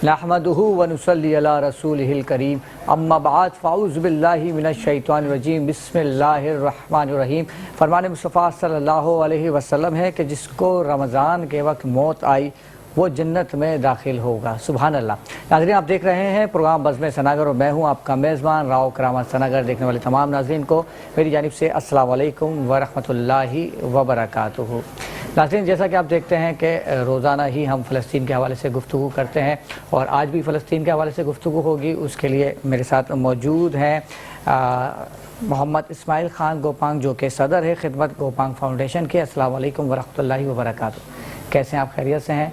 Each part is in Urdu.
نحمدہ ونصلی علی رسولہ الکریم اما بعد فاعوذ باللہ من الشیطان الرجیم بسم اللہ الرحمن الرحیم۔ فرمان مصطفیٰ صلی اللہ علیہ وسلم ہے کہ جس کو رمضان کے وقت موت آئی وہ جنت میں داخل ہوگا۔ سبحان اللہ۔ ناظرین، آپ دیکھ رہے ہیں پروگرام بزم ثناگر اور میں ہوں آپ کا میزبان راؤ کرامت ثناگر۔ دیکھنے والے تمام ناظرین کو میری جانب سے السلام علیکم ورحمۃ اللہ وبرکاتہ۔ ناظرین، جیسا کہ آپ دیکھتے ہیں کہ روزانہ ہی ہم فلسطین کے حوالے سے گفتگو کرتے ہیں اور آج بھی فلسطین کے حوالے سے گفتگو ہوگی۔ اس کے لیے میرے ساتھ موجود ہیں محمد اسماعیل خان گوپانگ، جو کہ صدر ہے خدمت گوپانگ فاؤنڈیشن کے۔ السلام علیکم ورحمۃ اللہ وبرکاتہ۔ کیسے ہیں آپ؟ خیریت سے ہیں؟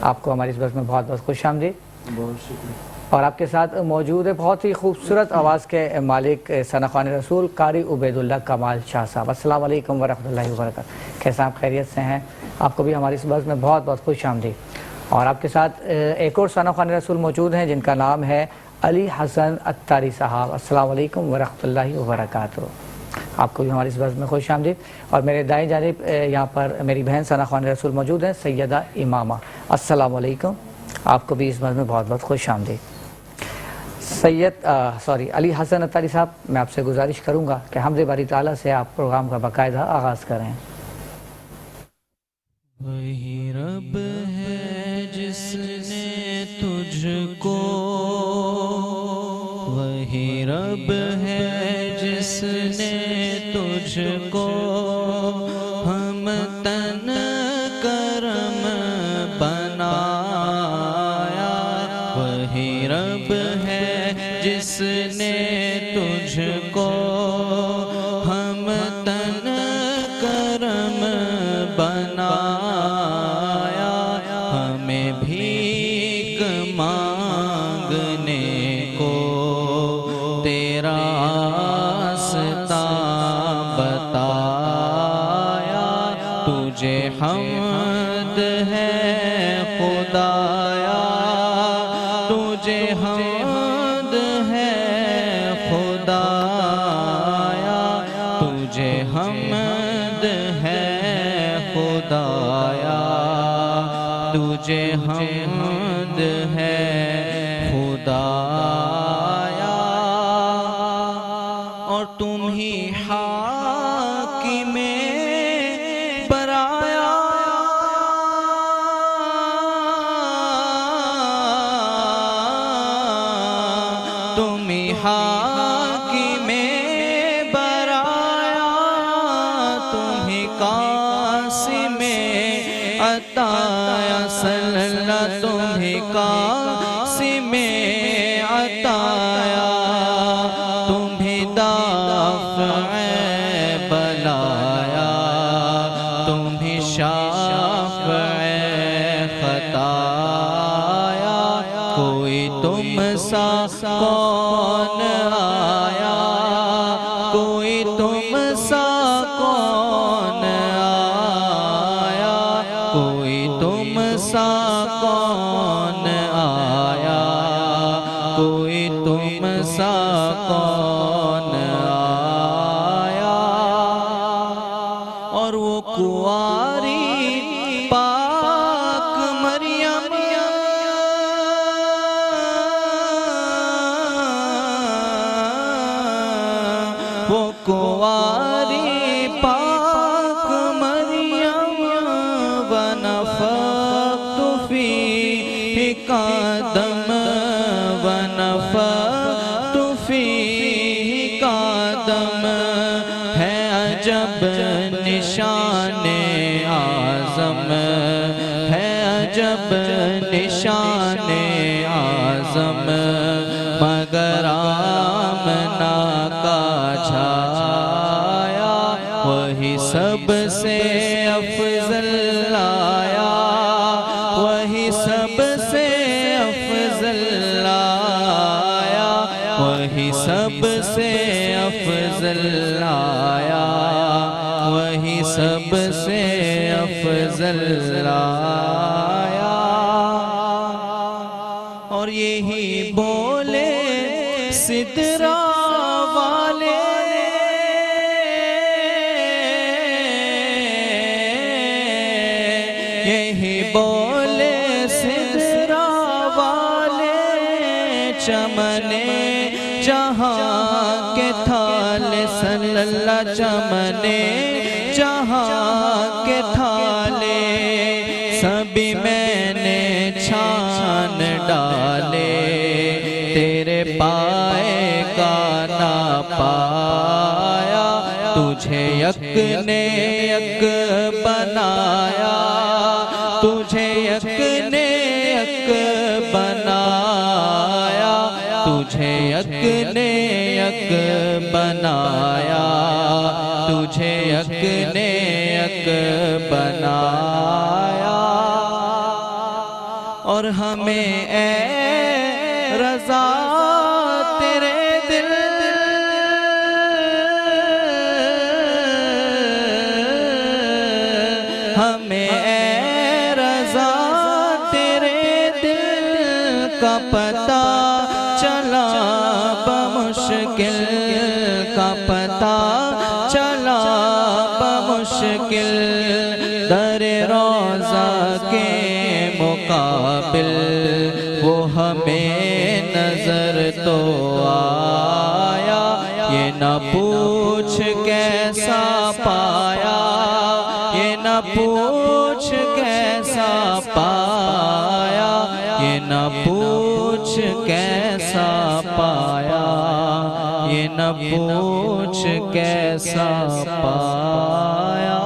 آپ کو ہماری اس بس میں بہت بہت خوش آمدید۔ بہت شکریہ۔ اور آپ کے ساتھ موجود ہے بہت ہی خوبصورت آواز کے مالک ثناخوان رسول قاری عبید اللہ کمال شاہ صاحب۔ السلام علیکم ورحمۃ اللہ وبرکاتہ۔ کیسے آپ؟ خیریت سے ہیں؟ آپ کو بھی ہماری اس بس میں بہت بہت خوش آمدید۔ اور آپ کے ساتھ ایک اور ثناخوان رسول موجود ہیں جن کا نام ہے علی حسن اتاری صاحب۔ السلام علیکم ورحمۃ اللہ وبرکاتہ۔ آپ کو بھی ہماری اس بس میں خوش آمدید۔ اور میرے دائیں جانب یہاں پر میری بہن ثناخوان رسول موجود ہیں سیدہ امامہ۔ السلام علیکم، آپ کو بھی اس بس میں بہت بہت خوش آمدید۔ علی حسن اتاری صاحب، میں آپ سے گزارش کروں گا کہ حمد باری تعالیٰ سے آپ پروگرام کا باقاعدہ آغاز کریں۔ وہی رب ہے جس نے تجھ کو، وہی رب ہے جس نے تجھ کو ہم تن کرم بنایا، وہی رب ہے جس نے تجھ کو ہم تن کرم بنایا، ہمیں بھیک مانگنے کو تیرا راستہ بتایا، تجھے حمد ہے خدایا، تجھے حمد ہے خدایا، تجھے حمد ہے خدایا، تجھے حمد ہے خدایا، اور تم ہی حاکم برایا، تم ہی حاکم برایا، تم ہی قاسم عطایا، صلی اللہ تم ہی قاسم عطایا، تم ہی دافع بلایا، تم ہی شافع خطایا، کوئی تم سا کون آیا، کوئی تم سا کون آیا، کوئی تم سا کون آیا، کوئی تم سا کون آیا، اور وہ کنواری پاک مریم وہ کنواری پاک مریم ونفخت فیہ قدم ونفخت فیہ قدم، ہے عجب نشان اعظم، ہے عجب نشان اعظم، مگر آمنہ کا چھایا، وہی سب سے افضل آیا، وہی سب سے افضل آیا، وہی سب سے افضل آیا، وہی سب سے افضل آیا، اور یہی بولے سدرا والے، یہی بولے سدرا والے، چمنے جہاں کے تھالے صلی اللہ چمنے جہاں کے تھالے سبھی میں نے چھان ڈالے تیرے پائے کا نہ پایا تجھے یک نے یک بنایا تجھے یک نے یک بنایا تجھے یک نے یک بنایا تجھے یک نے یک بنایا اور ہمیں اے رضا تیرے دل ہمیں اے رضا تیرے دل کا پتہ چلا بمشکل کا پتہ چلا بمشکل در روضہ کے مقابل وہ ہمیں نظر تو آیا یہ نہ پوچھ کیسا پایا یہ نہ پوچھ کیسا پایا یہ نہ پوچھ کیسا پایا یہ نہ پوچھ کیسا پایا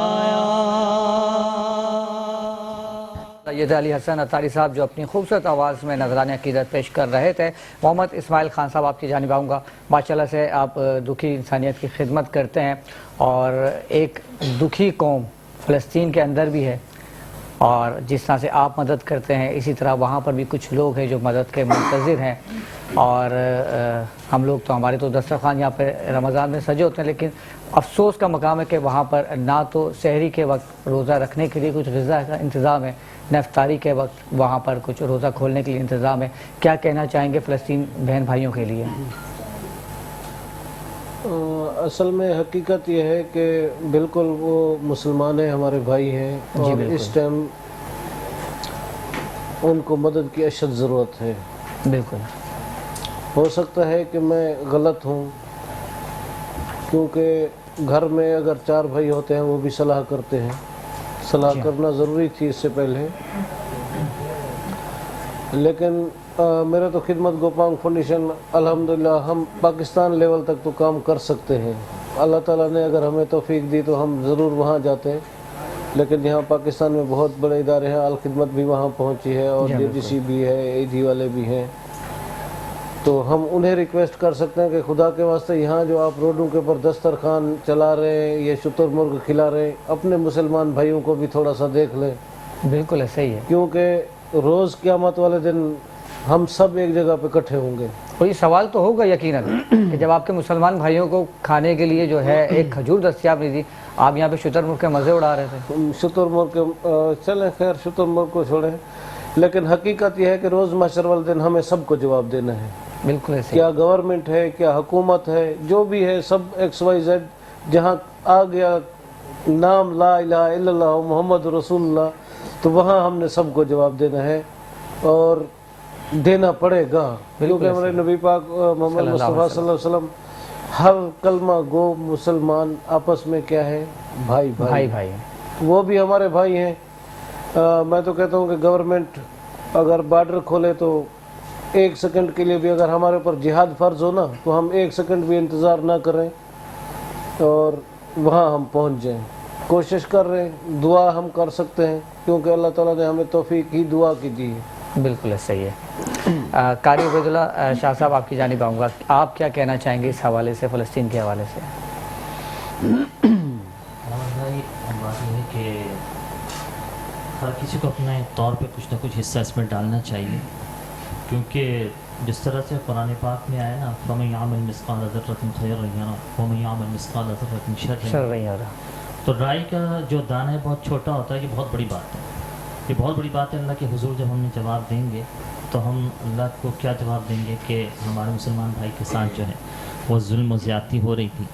سید علی حسن عطاری صاحب جو اپنی خوبصورت آواز میں نذرانہ عقیدت پیش کر رہے تھے. محمد اسماعیل خان صاحب آپ کی جانب آؤں گا. ماشاءاللہ سے آپ دکھی انسانیت کی خدمت کرتے ہیں اور ایک دکھی قوم فلسطین کے اندر بھی ہے اور جس طرح سے آپ مدد کرتے ہیں اسی طرح وہاں پر بھی کچھ لوگ ہیں جو مدد کے منتظر ہیں اور ہم لوگ تو ہمارے تو دسترخوان یہاں پہ رمضان میں سجے ہوتے ہیں لیکن افسوس کا مقام ہے کہ وہاں پر نہ تو سحری کے وقت روزہ رکھنے کے لیے کچھ غذا کا انتظام ہے نہ افطاری کے وقت وہاں پر کچھ روزہ کھولنے کے لیے انتظام ہے. کیا کہنا چاہیں گے فلسطین بہن بھائیوں کے لیے؟ اصل میں حقیقت یہ ہے کہ بالکل وہ مسلمان ہیں ہمارے بھائی ہیں اور اس ٹائم ان کو مدد کی اشد ضرورت ہے. بالکل ہو سکتا ہے کہ میں غلط ہوں کیونکہ گھر میں اگر 4 بھائی ہوتے ہیں وہ بھی صلاح کرتے ہیں. صلاح کرنا ضروری تھی اس سے پہلے لیکن میرا تو خدمت گوپانگ فاؤنڈیشن الحمدللہ ہم پاکستان لیول تک تو کام کر سکتے ہیں. اللہ تعالیٰ نے اگر ہمیں توفیق دی تو ہم ضرور وہاں جاتے ہیں لیکن یہاں پاکستان میں بہت بڑے ادارے ہیں. الخدمت بھی وہاں پہنچی ہے اور DDC بھی ہے AG والے بھی ہیں تو ہم انہیں ریکویسٹ کر سکتے ہیں کہ خدا کے واسطے یہاں جو آپ روڈوں کے اوپر دسترخوان چلا رہے ہیں یہ شتر مرغ کھلا رہے ہیں اپنے مسلمان بھائیوں کو بھی تھوڑا سا دیکھ لیں. بالکل ایسا ہی ہے کیونکہ روز قیامت والے دن ہم سب ایک جگہ پہ اکٹھے ہوں گے. اور یہ سوال تو ہوگا یقیناً کہ جب آپ کے مسلمان بھائیوں کو کھانے کے لیے جو ہے ایک کھجور دستیاب نہیں تھی آپ یہاں پہ شتر مرغ کے مزے اڑا رہے تھے. شتر مرغ کے چلیں خیر شتر مرغ کو چھوڑیں لیکن حقیقت یہ ہے کہ روز محشر والے دن ہمیں سب کو جواب دینا ہے. بالکل ایسے کیا گورنمنٹ ہے کیا حکومت ہے جو بھی ہے سب XYZ جہاں آ گیا نام لا الہ الا اللہ محمد رسول اللہ تو وہاں ہم نے سب کو جواب دینا ہے اور دینا پڑے گا کیونکہ ہمارے نبی پاک محمد مصطفیٰ صلی اللہ علیہ وسلم ہر کلمہ گو مسلمان آپس میں کیا ہے بھائی بھائی بھائی وہ بھی ہمارے بھائی ہیں. میں تو کہتا ہوں کہ گورنمنٹ اگر بارڈر کھولے تو 1 سیکنڈ کے لیے بھی اگر ہمارے اوپر جہاد فرض ہو نا تو ہم 1 سیکنڈ بھی انتظار نہ کریں اور وہاں ہم پہنچ جائیں. کوشش کر رہے ہیں دعا ہم کر سکتے ہیں کیونکہ اللہ تعالیٰ نے ہمیں توفیق ہی دعا کی دی ہے. بالکل صحیح ہے. قاری عبید اللہ شاہ صاحب آپ کی جانب آؤں گا. آپ کیا کہنا چاہیں گے اس حوالے سے فلسطین کے حوالے سے؟ بات یہ ہے کہ ہر کسی کو اپنے طور پہ کچھ نہ کچھ حصہ اس میں ڈالنا چاہیے کیونکہ جس طرح سے قرآن پاک میں آیا نا فَمَن يَعْمَلْ مِثْقَالَ ذَرَّةٍ خَيْرًا يَرَهُ وَمَن يَعْمَلْ مِثْقَالَ ذَرَّةٍ شَرًّا يَرَهُ. تو رائے کا جو دانہ ہے بہت چھوٹا ہوتا ہے. یہ بہت بڑی بات ہے. یہ بہت بڑی بات ہے. اللہ کے حضور جب ہم نے جواب دیں گے تو ہم اللہ کو کیا جواب دیں گے کہ ہمارے مسلمان بھائی کے ساتھ جو ہے وہ ظلم و زیادتی ہو رہی تھی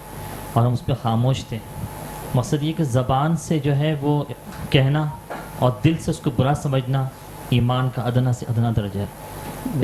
اور ہم اس پہ خاموش تھے. مقصد یہ کہ زبان سے جو ہے وہ کہنا اور دل سے اس کو برا سمجھنا ایمان کا ادنا سے ادنا درجہ ہے.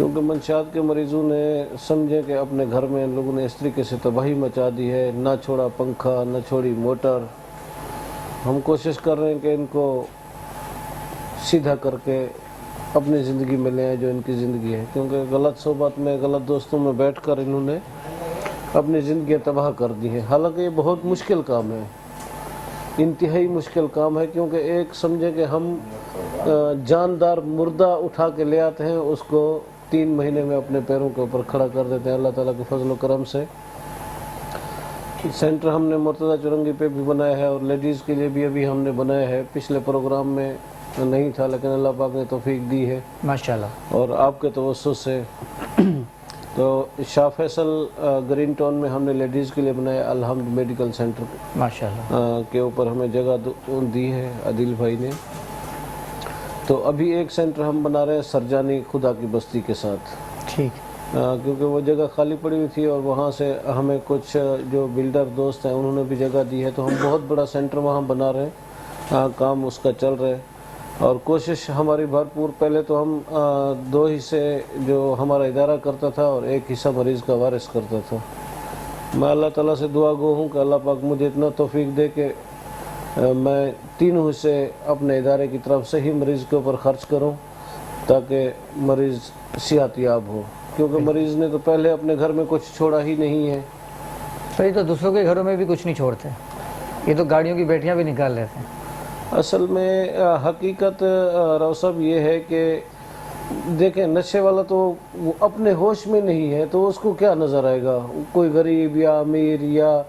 کیونکہ منشیات کے مریضوں نے سمجھے کہ اپنے گھر میں ان لوگوں نے اس طریقے سے تباہی مچا دی ہے، نہ چھوڑا پنکھا نہ چھوڑی موٹر۔ ہم کوشش کر رہے ہیں کہ ان کو سیدھا کر کے اپنی زندگی میں لے آئیں جو ان کی زندگی ہے، کیونکہ غلط صحبت میں غلط دوستوں میں بیٹھ کر انہوں نے اپنی زندگیاں تباہ کر دی ہیں۔ حالانکہ یہ بہت مشکل کام ہے، انتہائی مشکل کام ہے، کیونکہ ایک سمجھے کہ ہم جاندار مردہ اٹھا کے لے آتے ہیں، اس کو 3 مہینے میں اپنے پیروں کے اوپر کھڑا کر دیتے ہیں۔ اللہ تعالیٰ کے فضل و کرم سے سینٹر ہم نے مرتضیٰ چورنگی پہ بھی بنایا ہے، اور لیڈیز کے لیے بھی ابھی ہم نے بنایا ہے۔ پچھلے پروگرام میں نہیں تھا، لیکن اللہ پاک نے توفیق دی ہے ماشاءاللہ، اور آپ کے توسط سے۔ تو شاہ فیصل گرین ٹاؤن میں ہم نے لیڈیز کے لیے بنایا الحمد میڈیکل سینٹر ماشاءاللہ کے اوپر ہمیں جگہ دی ہے عادل بھائی نے۔ تو ابھی ایک سینٹر ہم بنا رہے ہیں سرجانی خدا کی بستی کے ساتھ، ٹھیک، کیونکہ وہ جگہ خالی پڑی ہوئی تھی اور وہاں سے ہمیں کچھ جو بلڈر دوست ہیں انہوں نے بھی جگہ دی ہے، تو ہم بہت بڑا سینٹر وہاں بنا رہے ہیں، کام اس کا چل رہا ہے اور کوشش ہماری بھرپور۔ پہلے تو ہم 2 حصے جو ہمارا ادارہ کرتا تھا اور 1 حصہ مریض کا وارث کرتا تھا۔ میں اللہ تعالیٰ سے دعا گو ہوں کہ اللہ پاک مجھے اتنا توفیق دے کہ میں 3 حصے اپنے ادارے کی طرف سے ہی مریض کے اوپر خرچ کروں تاکہ مریض صحت یاب ہو، کیونکہ مریض نے تو پہلے اپنے گھر میں کچھ چھوڑا ہی نہیں ہے۔ تو یہ تو دوسروں کے گھروں میں بھی کچھ نہیں چھوڑتے، یہ تو گاڑیوں کی بیٹیاں بھی نکال لیتے ہیں۔ اصل میں حقیقت راؤ صاحب یہ ہے کہ دیکھیں نشے والا تو وہ اپنے ہوش میں نہیں ہے، تو اس کو کیا نظر آئے گا؟ کوئی غریب یا امیر یا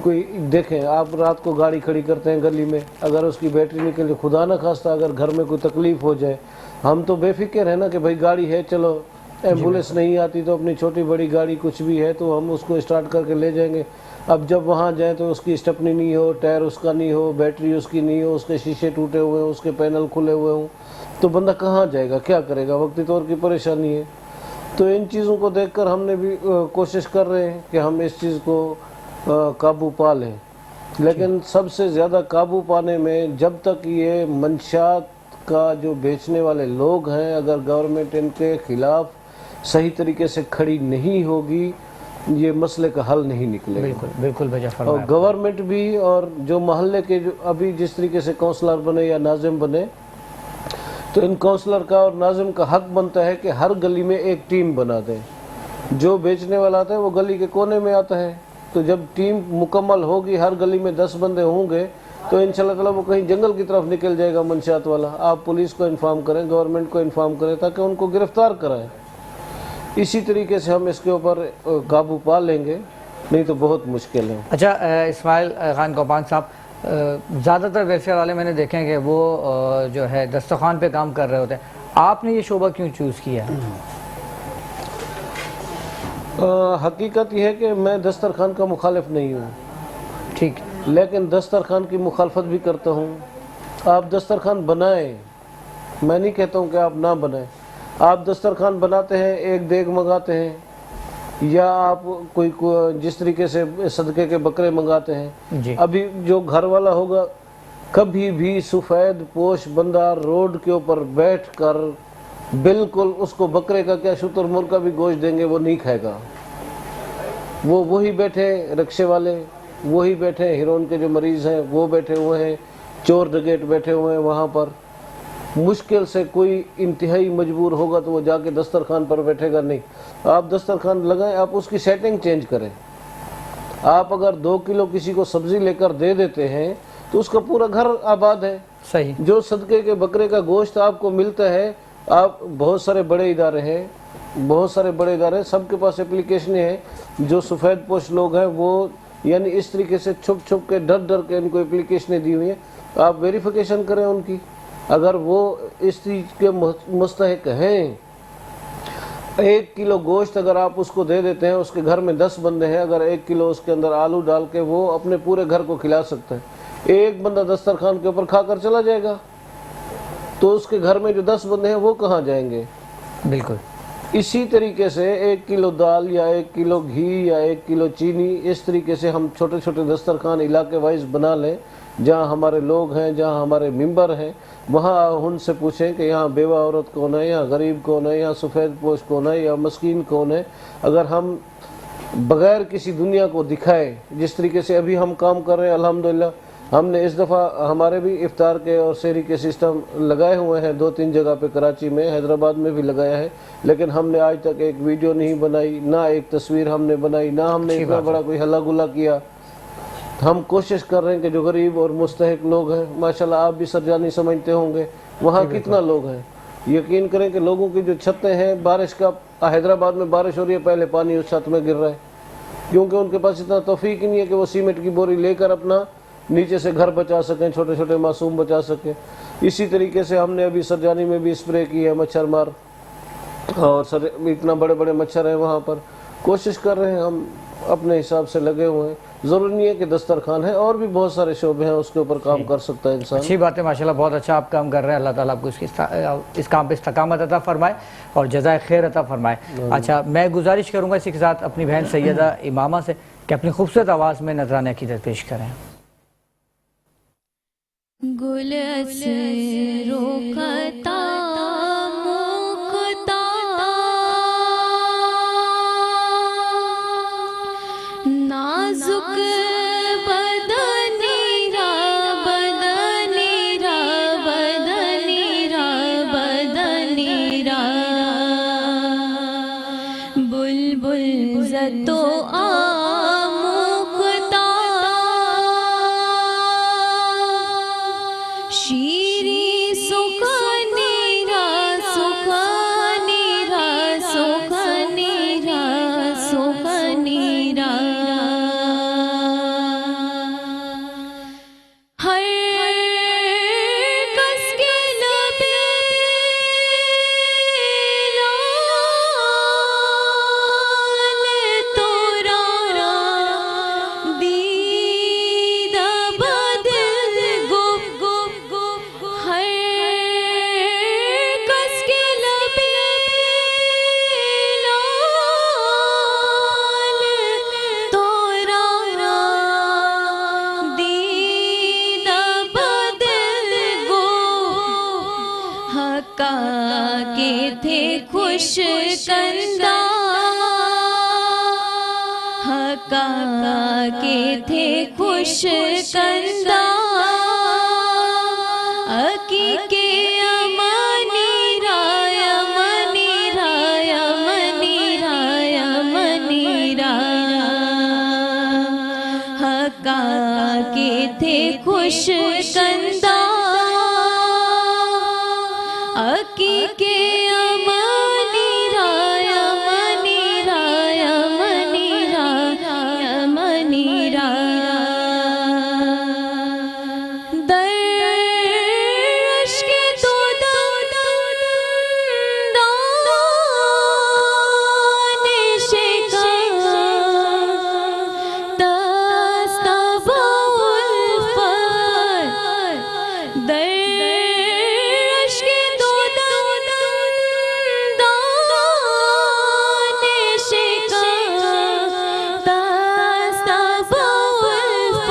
کوئی، دیکھیں آپ رات کو گاڑی کھڑی کرتے ہیں گلی میں، اگر اس کی بیٹری نکلے، خدا نہ خواستہ اگر گھر میں کوئی تکلیف ہو جائے، ہم تو بے فکر ہیں نا کہ بھائی گاڑی ہے، چلو ایمبولینس نہیں آتی تو اپنی چھوٹی بڑی گاڑی کچھ بھی ہے تو ہم اس کو اسٹارٹ کر کے لے جائیں گے۔ اب جب وہاں جائیں تو اس کی اسٹپنی نہیں ہو، ٹائر اس کا نہیں ہو، بیٹری اس کی نہیں ہو، اس کے شیشے ٹوٹے ہوئے ہوں، اس کے پینل کھلے ہوئے ہوں، تو بندہ کہاں جائے گا، کیا کرے گا؟ وقتی طور کی پریشانی ہے۔ تو ان چیزوں کو دیکھ کر ہم نے بھی کوشش کر رہے ہیں کہ ہم اس چیز کو قابو پا لیں، لیکن سب سے زیادہ قابو پانے میں جب تک یہ منشیات کا جو بیچنے والے لوگ ہیں، اگر گورنمنٹ ان کے خلاف صحیح طریقے سے کھڑی نہیں ہوگی، یہ مسئلے کا حل نہیں نکلے گا۔ بالکل بالکل بھائی اور فرمایا۔ گورنمنٹ بھی اور جو محلے کے جو ابھی جس طریقے سے کونسلر بنے یا ناظم بنے، تو ان کونسلر کا اور ناظم کا حق بنتا ہے کہ ہر گلی میں ایک ٹیم بنا دیں۔ جو بیچنے والا آتا ہے وہ گلی کے کونے میں آتا ہے، تو جب ٹیم مکمل ہوگی، ہر گلی میں 10 بندے ہوں گے، تو انشاءاللہ تعالیٰ وہ کہیں جنگل کی طرف نکل جائے گا منشیات والا۔ آپ پولیس کو انفارم کریں، گورنمنٹ کو انفارم کریں تاکہ ان کو گرفتار کرائیں۔ اسی طریقے سے ہم اس کے اوپر قابو پا لیں گے، نہیں تو بہت مشکل ہے۔ اچھا اسماعیل خان کوپان صاحب، زیادہ تر ویلفیئر والے میں نے دیکھے ہیں کہ وہ جو ہے دسترخوان پہ کام کر رہے ہوتے ہیں، آپ نے یہ شعبہ کیوں چوز کیا ہے؟ حقیقت یہ ہے کہ میں دسترخوان کا مخالف نہیں ہوں، ٹھیک، لیکن دسترخوان کی مخالفت بھی کرتا ہوں۔ آپ دسترخوان بنائیں، میں نہیں کہتا ہوں کہ آپ نہ بنائیں۔ آپ دسترخوان بناتے ہیں، ایک دیگ منگاتے ہیں، یا آپ کوئی جس طریقے سے صدقے کے بکرے منگاتے ہیں۔ جی، ابھی جو گھر والا ہوگا، کبھی بھی سفید پوش بندہ روڈ کے اوپر بیٹھ کر بالکل اس کو بکرے کا کیا شتر مرغ کا بھی گوشت دیں گے وہ نہیں کھائے گا۔ وہی بیٹھے رکشے والے، وہی بیٹھے ہیرون کے جو مریض ہیں وہ بیٹھے ہوئے ہیں، چور ڈکیٹ بیٹھے ہوئے ہیں وہاں پر۔ مشکل سے کوئی انتہائی مجبور ہوگا تو وہ جا کے دسترخوان پر بیٹھے گا نہیں۔ آپ دسترخوان لگائیں، آپ اس کی سیٹنگ چینج کریں۔ آپ اگر 2 کلو کسی کو سبزی لے کر دے دیتے ہیں تو اس کا پورا گھر آباد ہے۔ صحیح، جو صدقے کے بکرے کا گوشت آپ کو ملتا ہے، آپ بہت سارے بڑے ادارے ہیں، سب کے پاس اپلیکیشنیں ہیں۔ جو سفید پوش لوگ ہیں وہ یعنی اس طریقے سے چھپ چھپ کے ڈر کے ان کو اپلیکیشنیں دی ہوئی ہیں، آپ ویریفیکیشن کریں ان کی۔ اگر وہ اس چیز کے مستحق ہیں، 1 کلو گوشت اگر آپ اس کو دے دیتے ہیں، اس کے گھر میں 10 بندے ہیں، اگر 1 کلو اس کے اندر آلو ڈال کے وہ اپنے پورے گھر کو کھلا سکتا ہے۔ ایک بندہ دسترخوان کے اوپر کھا کر چلا جائے گا تو اس کے گھر میں جو 10 بندے ہیں وہ کہاں جائیں گے؟ بالکل۔ اسی طریقے سے 1 کلو دال یا 1 کلو گھی یا 1 کلو چینی، اس طریقے سے ہم چھوٹے چھوٹے دسترخوان علاقے وائز بنا لیں، جہاں ہمارے لوگ ہیں، جہاں ہمارے ممبر ہیں، وہاں ان سے پوچھیں کہ یہاں بیوہ عورت کون ہے، یہاں غریب کون ہے، یہاں سفید پوش کون ہے، یا مسکین کون ہے۔ اگر ہم بغیر کسی دنیا کو دکھائے، جس طریقے سے ابھی ہم کام کر رہے ہیں الحمدللہ، ہم نے اس دفعہ ہمارے بھی افطار کے اور سحری کے سسٹم لگائے ہوئے ہیں 2-3 جگہ پہ، کراچی میں، حیدرآباد میں بھی لگایا ہے، لیکن ہم نے آج تک ایک ویڈیو نہیں بنائی، نہ ایک تصویر ہم نے بنائی، نہ ہم نے اتنا بڑا کوئی ہلا گلا کیا۔ ہم کوشش کر رہے ہیں کہ جو غریب اور مستحق لوگ ہیں، ماشاءاللہ آپ بھی سرجانی سمجھتے ہوں گے وہاں کتنا لوگ ہیں، یقین کریں کہ لوگوں کی جو چھتیں ہیں، بارش کا، حیدرآباد میں بارش ہو رہی ہے، پہلے پانی اس چھت میں گر رہا ہے، کیونکہ ان کے پاس اتنا توفیق ہی نہیں ہے کہ وہ سیمنٹ کی بوری لے کر اپنا نیچے سے گھر بچا سکیں، چھوٹے چھوٹے معصوم بچا سکیں۔ اسی طریقے سے ہم نے ابھی سرجانی میں بھی اسپرے کی ہے مچھر مار، اور اتنا بڑے بڑے مچھر ہیں وہاں پر، کوشش کر رہے ہیں، ہم اپنے حساب سے لگے ہوئے ہیں۔ ضروری نہیں ہے کہ دسترخوان ہے، اور بھی بہت سارے شعبے ہیں اس کے اوپر کام کر سکتا ہے انسان۔ اچھی بات ہے، ماشاءاللہ بہت اچھا آپ کام کر رہے ہیں، اللہ تعالیٰ آپ کو اس کام پہ استقامت عطا فرمائے اور جزائے خیر عطا فرمائے۔ اچھا، میں گزارش کروں گا اسی کے ساتھ اپنی بہن سیدہ امامہ سے کہ اپنی خوبصورت آواز میں نذرانہ عقیدت پیش کریں۔ گل اسرو خطا مکتا نازک بدنی را بدنی را بدنی را بدنی را بلبل زتو شیری سخنی را سخنی را سخنی را سخنی را ہر کس کے لب لال تورا دید بدل گپ گپ گپ ہر کس کے لب لال تورا دید بدل گپ حقا کے تھے خوش کندہ حقا کے تھے خوش کندہ عقیقے امانی رایا منی رایا منی رایا منی رایا حقا کے تھے خوش کندہ عقیقے امانی رایا منی رایا منی رایا منی رایا درش کے تو دانش کا تستبع الفت درش کے تو دانش کا تستبع الفت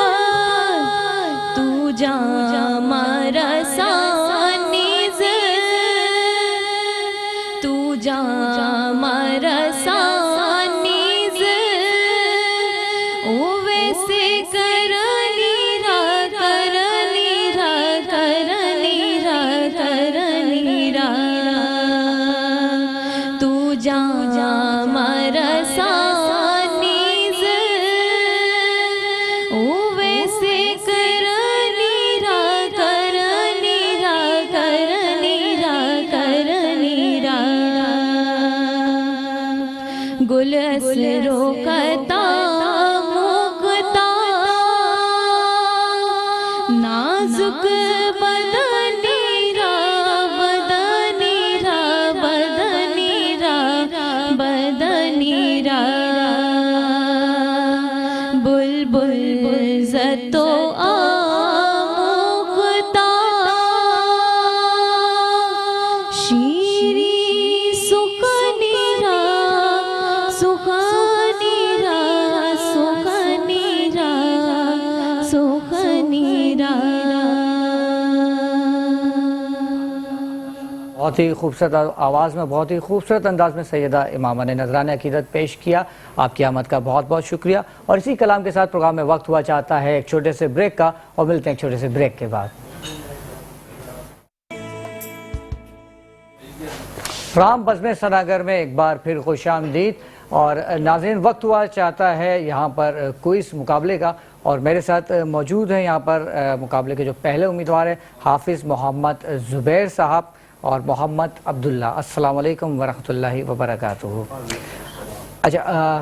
تو جامع رسانی تو جامع رسانی او ویسے کرنی را کرنی را کرنی را کرنی را تو جامع رسانی او ویسے کرنی را کرنی را کرنی را کرنی را گل اسرو خطا مکتا نازک بدنی را بدنی را بدنی را بدنی را بلبل زتو آموختا شیری سخنی بہت ہی خوبصورت آواز میں بہت ہی خوبصورت انداز میں سیدہ امامہ نے نذرانہ عقیدت پیش کیا. آپ کی آمد کا بہت بہت شکریہ. اور اسی کلام کے ساتھ پروگرام میں وقت ہوا چاہتا ہے ایک چھوٹے سے بریک کا, اور ملتے ہیں ایک چھوٹے سے بریک کے بعد. پروگرام بزم سناگر میں ایک بار پھر خوش آمدید. اور ناظرین, وقت ہوا چاہتا ہے یہاں پر کوئز مقابلے کا, اور میرے ساتھ موجود ہیں یہاں پر مقابلے کے جو پہلے امیدوار ہیں حافظ محمد زبیر صاحب اور محمد عبداللہ. السلام علیکم ورحمۃ اللہ وبرکاتہ. اچھا,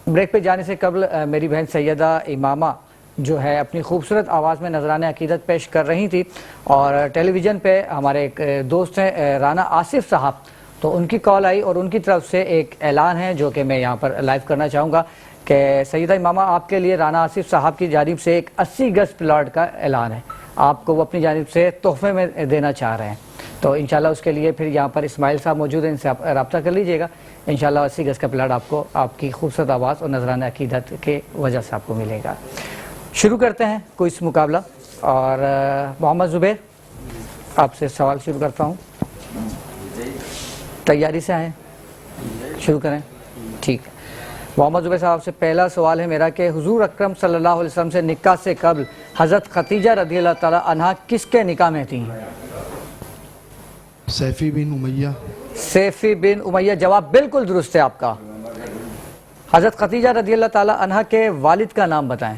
بریک پہ جانے سے قبل میری بہن سیدہ امامہ جو ہے اپنی خوبصورت آواز میں نذرانہ عقیدت پیش کر رہی تھی, اور ٹیلی ویژن پہ ہمارے ایک دوست ہیں رانا آصف صاحب, تو ان کی کال آئی اور ان کی طرف سے ایک اعلان ہے جو کہ میں یہاں پر لائیو کرنا چاہوں گا کہ سیدہ امامہ آپ کے لیے رانا آصف صاحب کی جانب سے ایک 80 گز پلاٹ کا اعلان ہے, آپ کو وہ اپنی جانب سے تحفے میں دینا چاہ رہے ہیں. تو انشاءاللہ اس کے لیے پھر یہاں پر اسماعیل صاحب موجود ہیں, ان سے آپ رابطہ کر لیجئے گا. انشاءاللہ 80 گز کا پلاٹ آپ کو آپ کی خوبصورت آواز اور نذرانہ عقیدت کے وجہ سے آپ کو ملے گا. شروع کرتے ہیں کوئی اس مقابلہ, اور محمد زبیر آپ سے سوال شروع کرتا ہوں. تیاری سے آئیں, شروع کریں. ٹھیک ہے. محمد زبیر صاحب سے پہلا سوال ہے میرا کہ حضور اکرم صلی اللہ علیہ وسلم سے نکاح سے قبل حضرت خدیجہ رضی اللہ تعالی عنہا کس کے نکاح میں تھیں؟ سیفی بن امیہ. سیفی بن امیہ, جواب بالکل درست ہے آپ کا. حضرت خدیجہ رضی اللہ تعالی عنہا کے والد کا نام بتائیں.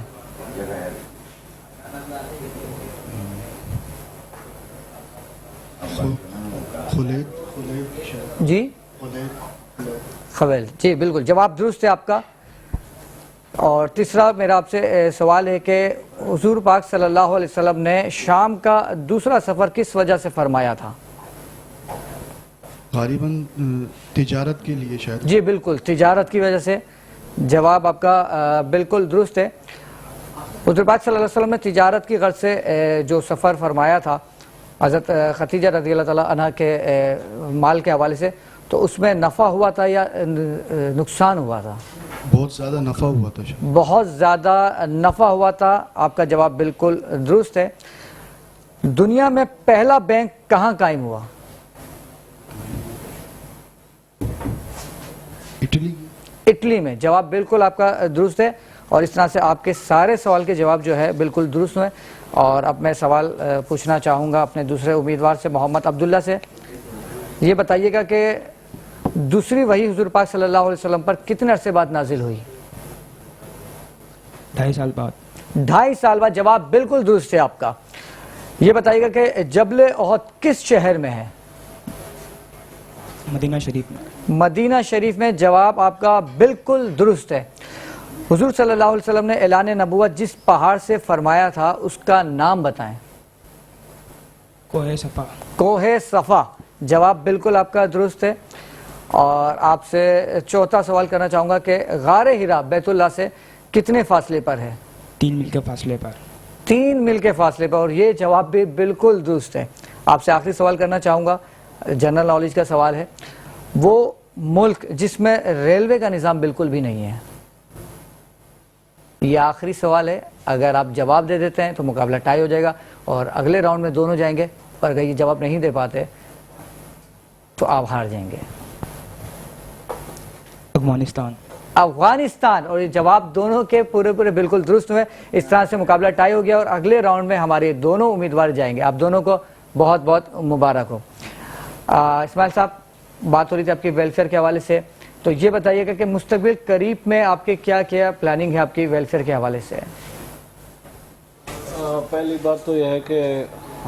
خلید. جی خویل, جی بالکل جواب درست ہے آپ کا. اور تیسرا میرا آپ سے سوال ہے کہ حضور پاک صلی اللہ علیہ وسلم نے شام کا دوسرا سفر کس وجہ سے فرمایا تھا؟ غالباً تجارت کے لیے شاید. جی بالکل تجارت کی وجہ سے, جواب آپ کا بالکل درست ہے. حضور پاک صلی اللہ علیہ وسلم نے تجارت کی غرض سے جو سفر فرمایا تھا حضرت خدیجہ رضی اللہ تعالیٰ عنہ کے مال کے حوالے سے, تو اس میں نفع ہوا تھا یا نقصان ہوا تھا؟ بہت زیادہ نفع ہوا تھا. بہت زیادہ نفع ہوا تھا. آپ کا جواب بالکل درست ہے. دنیا میں پہلا بینک کہاں قائم ہوا؟ اٹلی میں, جواب بالکل آپ کا درست ہے. اور اس طرح سے آپ کے سارے سوال کے جواب جو ہے بالکل درست ہوئے. اور اب میں سوال پوچھنا چاہوں گا اپنے دوسرے امیدوار سے محمد عبداللہ سے. یہ بتائیے گا کہ دوسری وحی حضور پاک صلی اللہ علیہ وسلم پر کتنے عرصے بعد نازل ہوئی؟ 2.5 سال بعد. 2.5 سال بعد, جواب بالکل درست ہے آپ کا. یہ بتائیے گا کہ جبل احد کس شہر میں ہے؟ مدینہ شریف میں. مدینہ شریف میں, جواب آپ کا بالکل درست ہے. حضور صلی اللہ علیہ وسلم نے اعلان نبوت جس پہاڑ سے فرمایا تھا اس کا نام بتائیں. کوہ صفا. کوہ صفا, جواب بالکل آپ کا درست ہے. اور آپ سے چوتھا سوال کرنا چاہوں گا کہ غار ہرا بیت اللہ سے کتنے فاصلے پر ہے؟ 3 میل کے فاصلے پر. 3 میل کے فاصلے پر, اور یہ جواب بھی بالکل درست ہے. آپ سے آخری سوال کرنا چاہوں گا, جنرل نالج کا سوال ہے. وہ ملک جس میں ریلوے کا نظام بالکل بھی نہیں ہے. یہ آخری سوال ہے, اگر آپ جواب دے دیتے ہیں تو مقابلہ ٹائی ہو جائے گا اور اگلے راؤنڈ میں دونوں جائیں گے, پر اگر یہ جواب نہیں دے پاتے تو آپ ہار جائیں گے. افغانستان. افغانستان, اور یہ جواب دونوں کے پورے بالکل درست ہوئے. اس طرح سے مقابلہ ٹائی ہو گیا اور اگلے راؤنڈ میں ہمارے دونوں امیدوار جائیں گے. آپ دونوں کو بہت بہت مبارک ہو. اسماعیل صاحب, بات ہو رہی تھی آپ کی ویلفیئر کے حوالے سے, تو یہ بتائیے گا کہ مستقبل قریب میں آپ کے کیا پلاننگ ہے آپ کی ویلفیئر کے حوالے سے؟ پہلی بات تو یہ ہے کہ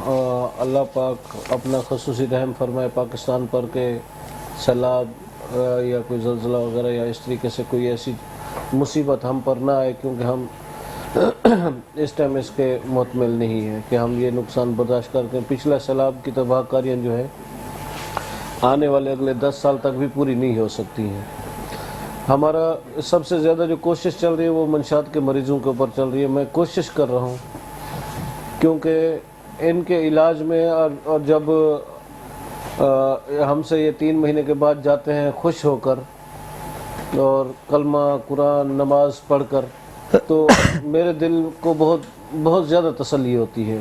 اللہ پاک اپنا خصوصی رحم فرمائے پاکستان پر کہ سیلاب یا کوئی زلزلہ وغیرہ یا اس طریقے سے کوئی ایسی مصیبت ہم پر نہ آئے, کیونکہ ہم اس ٹائم اس کے محتمل نہیں ہیں کہ ہم یہ نقصان برداشت کر کے. پچھلا سیلاب کی تباہ کاریاں جو ہے آنے والے اگلے 10 سال تک بھی پوری نہیں ہو سکتی ہیں. ہمارا سب سے زیادہ جو کوشش چل رہی ہے وہ منشیات کے مریضوں کے اوپر چل رہی ہے. میں کوشش کر رہا ہوں کیونکہ ان کے علاج میں, اور جب ہم سے یہ 3 مہینے کے بعد جاتے ہیں خوش ہو کر اور کلمہ قرآن نماز پڑھ کر, تو میرے دل کو بہت زیادہ تسلی ہوتی ہے.